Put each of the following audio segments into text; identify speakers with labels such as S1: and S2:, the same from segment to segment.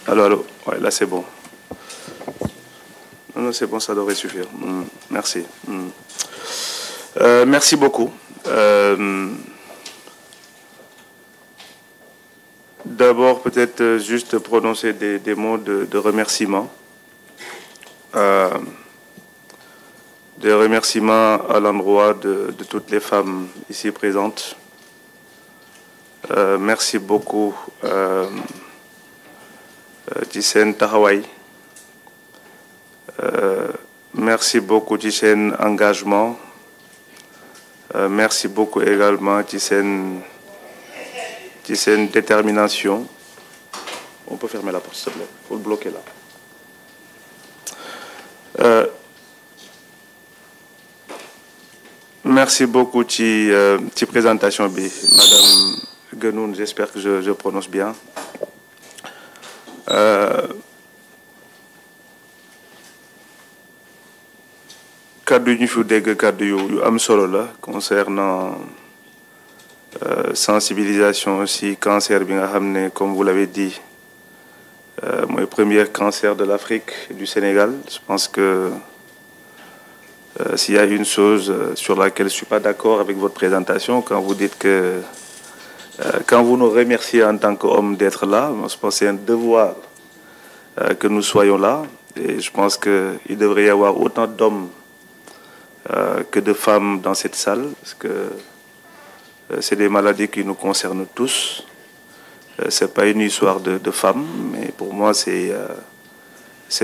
S1: Alors, ouais, là c'est bon. Non, non, c'est bon, ça devrait suffire. Merci. Merci beaucoup. D'abord, peut-être juste prononcer des mots de remerciement. Des remerciements à l'endroit de toutes les femmes ici présentes. Merci beaucoup, Tisen Tahawai. Merci beaucoup, Tisen Engagement. Merci beaucoup également, Tisen Détermination. On peut fermer la porte, s'il te plaît. Il faut le bloquer là. Merci beaucoup, Ti présentation, Madame Genoun, j'espère que je prononce bien. Kaddu ñu fi dégg kaddu yu am solo la concernant sensibilisation aussi cancer bi nga xam ne comme vous l'avez dit mooy premier cancer de l'Afrique et du Sénégal. Je pense que s'il y a une chose sur laquelle je ne suis pas d'accord avec votre présentation, quand vous dites que quand vous nous remerciez en tant qu'homme d'être là, je pense que c'est un devoir que nous soyons là. Et je pense qu'il devrait y avoir autant d'hommes que de femmes dans cette salle, parce que c'est des maladies qui nous concernent tous. Ce n'est pas une histoire de femmes, mais pour moi, c'est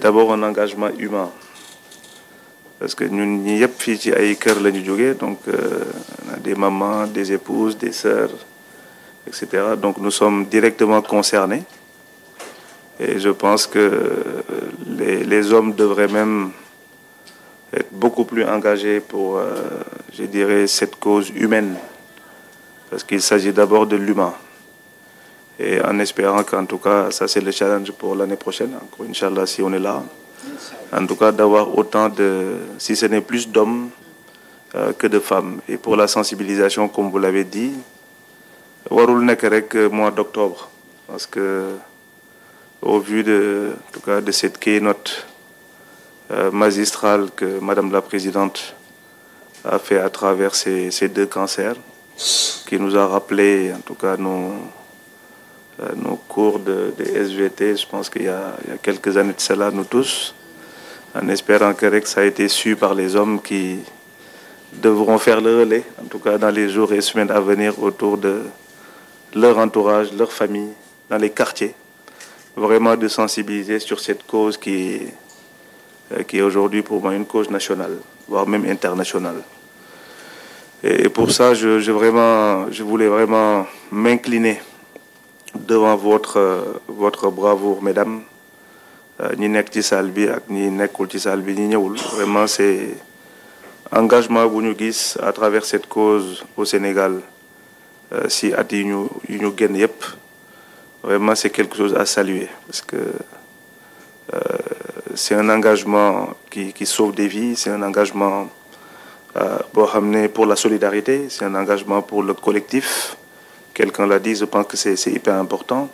S1: d'abord un engagement humain. Parce que nous n'y sommes pas donc on a des mamans, des épouses, des sœurs, etc. Donc nous sommes directement concernés. Et je pense que les hommes devraient même être beaucoup plus engagés pour, je dirais, cette cause humaine. Parce qu'il s'agit d'abord de l'humain. Et en espérant qu'en tout cas, ça c'est le challenge pour l'année prochaine, encore Inch'Allah, si on est là. En tout cas, d'avoir autant de, si ce n'est plus d'hommes que de femmes. Et pour la sensibilisation, comme vous l'avez dit, warul nek rek mois d'octobre. Parce que, au vu de, en tout cas, de cette keynote magistrale que Madame la Présidente a fait à travers ces deux cancers, qui nous a rappelé, en tout cas, nos cours de SVT, je pense qu'il y a quelques années de cela, nous tous, en espérant que ça a été su par les hommes qui devront faire le relais, en tout cas dans les jours et semaines à venir, autour de leur entourage, leur famille, dans les quartiers, vraiment de sensibiliser sur cette cause qui est aujourd'hui pour moi une cause nationale, voire même internationale. Et pour ça, je voulais vraiment m'incliner devant votre bravoure, mesdames. Vraiment, c'est engagement à travers cette cause au Sénégal. Si vraiment, c'est quelque chose à saluer. Parce que c'est un engagement qui sauve des vies, c'est un engagement pour la solidarité, c'est un engagement pour le collectif. Quelqu'un l'a dit, je pense que c'est hyper important.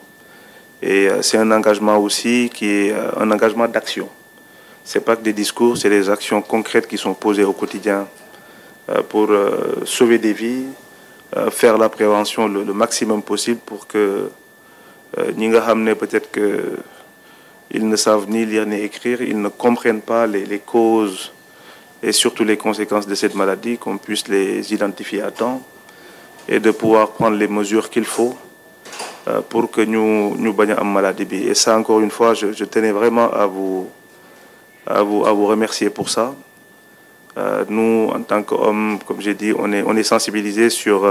S1: Et c'est un engagement aussi qui est un engagement d'action. Ce n'est pas que des discours, c'est des actions concrètes qui sont posées au quotidien pour sauver des vies, faire la prévention le maximum possible pour que peut-être qu'ils ne savent ni lire ni écrire, ils ne comprennent pas les causes et surtout les conséquences de cette maladie, qu'on puisse les identifier à temps et de pouvoir prendre les mesures qu'il faut pour que nous baignons en maladie. Et ça, encore une fois, je tenais vraiment à vous remercier pour ça. Nous, en tant qu'hommes, comme j'ai dit, on est sensibilisés sur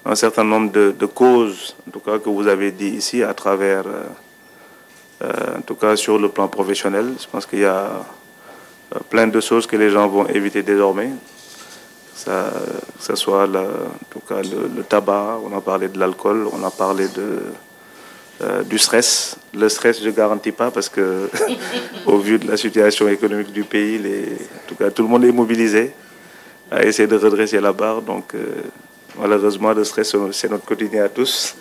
S1: un certain nombre de causes, en tout cas que vous avez dit ici, à travers, en tout cas sur le plan professionnel. Je pense qu'il y a plein de choses que les gens vont éviter désormais. Que ce soit en tout cas le tabac, on a parlé de l'alcool, on a parlé du stress. Le stress, je ne garantis pas parce que, au vu de la situation économique du pays, en tout cas, tout le monde est mobilisé à essayer de redresser la barre. Donc, malheureusement, le stress, c'est notre quotidien à tous.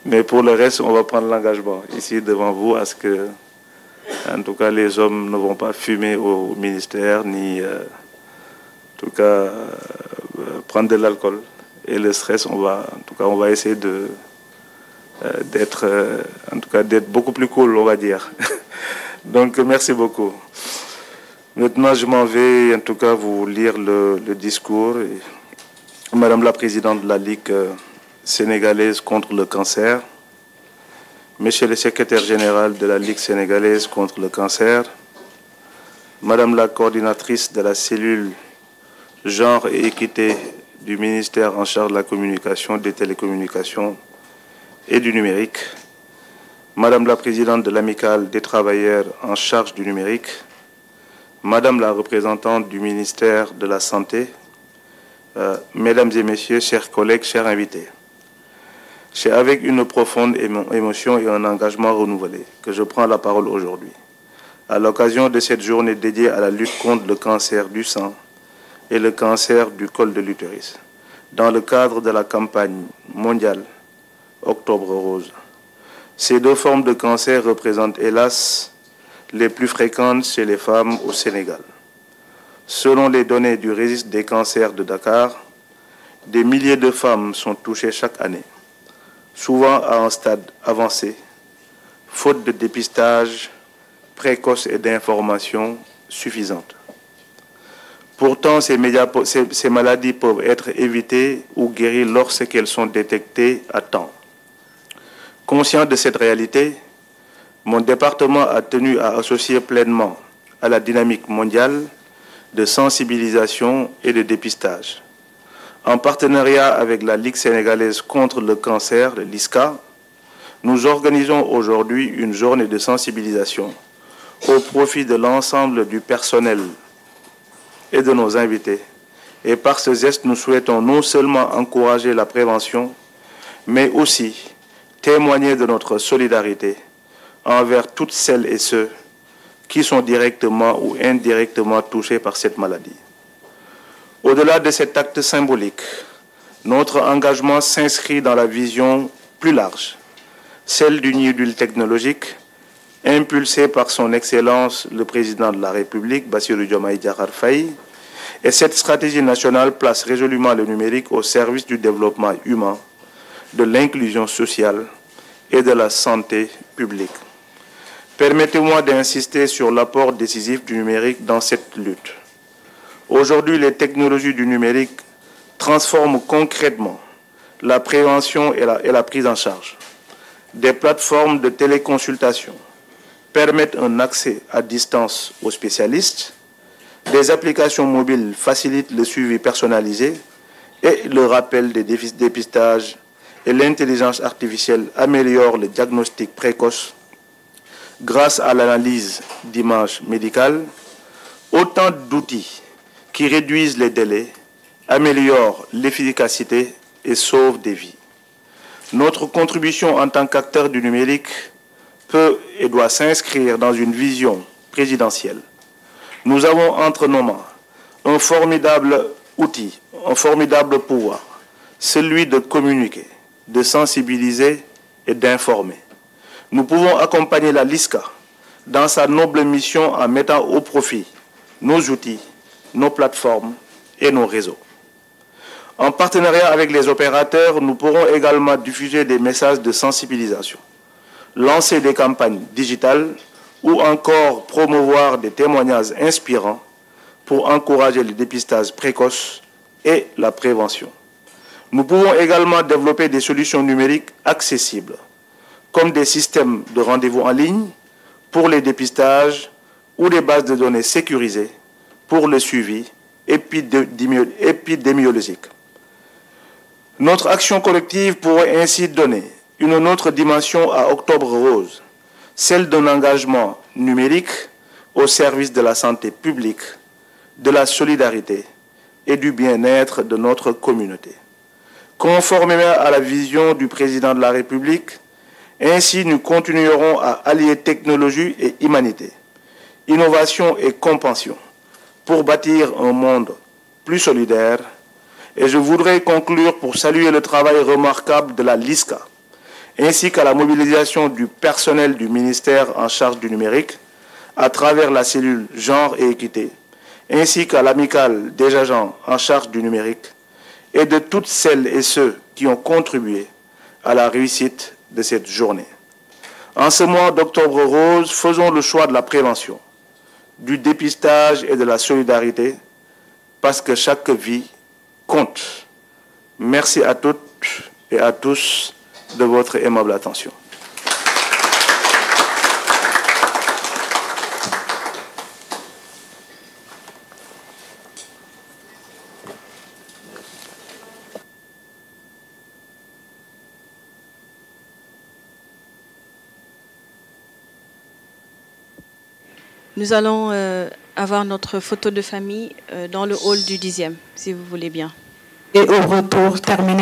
S1: Mais pour le reste, on va prendre l'engagement ici devant vous à ce que, en tout cas, les hommes ne vont pas fumer au ministère, ni, en tout cas, prendre de l'alcool. Et le stress, on va essayer d'être beaucoup plus cool, on va dire. Donc, merci beaucoup. Maintenant, je m'en vais, en tout cas, vous lire le discours. Madame la Présidente de la Ligue sénégalaise contre le cancer, Monsieur le Secrétaire général de la Ligue sénégalaise contre le cancer, Madame la Coordinatrice de la cellule Genre et Équité du ministère en charge de la communication, des télécommunications et du numérique, Madame la Présidente de l'Amicale des travailleurs en charge du numérique, Madame la représentante du ministère de la Santé, Mesdames et Messieurs, chers collègues, chers invités, c'est avec une profonde émotion et un engagement renouvelé que je prends la parole aujourd'hui, à l'occasion de cette journée dédiée à la lutte contre le cancer du sang et le cancer du col de l'utérus, dans le cadre de la campagne mondiale Octobre Rose. Ces deux formes de cancer représentent, hélas, les plus fréquentes chez les femmes au Sénégal. Selon les données du registre des cancers de Dakar, des milliers de femmes sont touchées chaque année, souvent à un stade avancé, faute de dépistage précoce et d'informations suffisantes. Pourtant, ces maladies peuvent être évitées ou guéries lorsqu'elles sont détectées à temps. Conscient de cette réalité, mon département a tenu à associer pleinement à la dynamique mondiale de sensibilisation et de dépistage. En partenariat avec la Ligue sénégalaise contre le cancer, le LISCA, nous organisons aujourd'hui une journée de sensibilisation au profit de l'ensemble du personnel et de nos invités. Et par ce geste, nous souhaitons non seulement encourager la prévention, mais aussi témoigner de notre solidarité envers toutes celles et ceux qui sont directement ou indirectement touchés par cette maladie. Au-delà de cet acte symbolique, notre engagement s'inscrit dans la vision plus large, celle du New-Deal technologique, impulsée par son Excellence le Président de la République, Bassirou Diomaye Diakhar Faye, et cette stratégie nationale place résolument le numérique au service du développement humain, de l'inclusion sociale et de la santé publique. Permettez-moi d'insister sur l'apport décisif du numérique dans cette lutte. Aujourd'hui, les technologies du numérique transforment concrètement la prévention et la prise en charge. Des plateformes de téléconsultation permettent un accès à distance aux spécialistes. Des applications mobiles facilitent le suivi personnalisé et le rappel des dépistages, et l'intelligence artificielle améliore le diagnostic précoce grâce à l'analyse d'images médicales. Autant d'outils qui réduisent les délais, améliorent l'efficacité et sauvent des vies. Notre contribution en tant qu'acteur du numérique peut et doit s'inscrire dans une vision présidentielle. Nous avons entre nos mains un formidable outil, un formidable pouvoir, celui de communiquer, de sensibiliser et d'informer. Nous pouvons accompagner la LISCA dans sa noble mission en mettant au profit nos outils, nos plateformes et nos réseaux. En partenariat avec les opérateurs, nous pourrons également diffuser des messages de sensibilisation, lancer des campagnes digitales ou encore promouvoir des témoignages inspirants pour encourager le dépistage précoce et la prévention. Nous pouvons également développer des solutions numériques accessibles, comme des systèmes de rendez-vous en ligne pour les dépistages ou des bases de données sécurisées pour le suivi épidémiologique. Notre action collective pourrait ainsi donner une autre dimension à Octobre Rose, celle d'un engagement numérique au service de la santé publique, de la solidarité et du bien-être de notre communauté. Conformément à la vision du Président de la République, ainsi nous continuerons à allier technologie et humanité, innovation et compassion pour bâtir un monde plus solidaire. Et je voudrais conclure pour saluer le travail remarquable de la LISCA ainsi qu'à la mobilisation du personnel du ministère en charge du numérique à travers la cellule Genre et Équité, ainsi qu'à l'amicale des agents en charge du numérique et de toutes celles et ceux qui ont contribué à la réussite de cette journée. En ce mois d'Octobre Rose, faisons le choix de la prévention, du dépistage et de la solidarité, parce que chaque vie compte. Merci à toutes et à tous de votre aimable attention.
S2: Nous allons avoir notre photo de famille dans le hall du 10e, si vous voulez bien.
S3: Et au retour, terminé.